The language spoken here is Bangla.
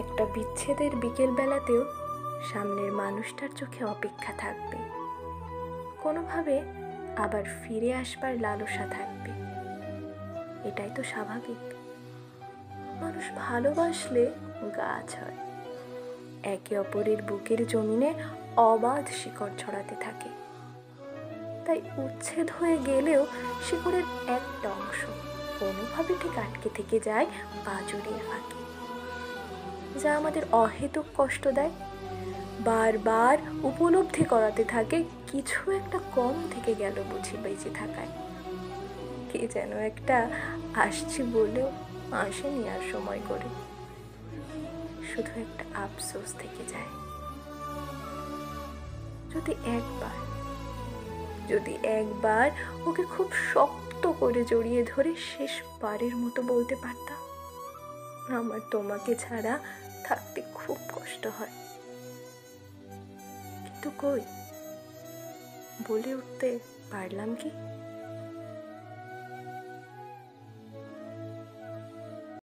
একটা বিচ্ছেদের বিকেল বেলাতেও সামনের মানুষটার চোখে অপেক্ষা থাকবে, কোনোভাবে আবার ফিরে আসবার লালসা থাকবে। এটাই তো স্বাভাবিক। মানুষ ভালোবাসলে গাছ হয়, একে অপরের বুকের জমিনে অবাধ শিকড় ছড়াতে থাকে। তাই উচ্ছেদ হয়ে গেলেও শিকড়ের একটা অংশ কোনোভাবে ঠিক আটকে থেকে যায় পাঁজরের ফাঁকে, যা আমাদের অহেতুক কষ্ট দেয়, বারবার উপলব্ধি করাতে থাকে কিছু একটা কম থেকে গেল বুঝি বেঁচে থাকায়। কে যেন একটা আসছি বলেও আসেনি আর সময় করে, শুধু একটা আফসোস থেকে যায়। যদি একবার ওকে খুব শক্ত করে জড়িয়ে ধরে শেষবারের মতো বলতে পারতাম, আমার তোমাকে ছাড়া থাকতে খুব কষ্ট হয়। কিন্তু কই, বলে উঠতে পারলাম কি?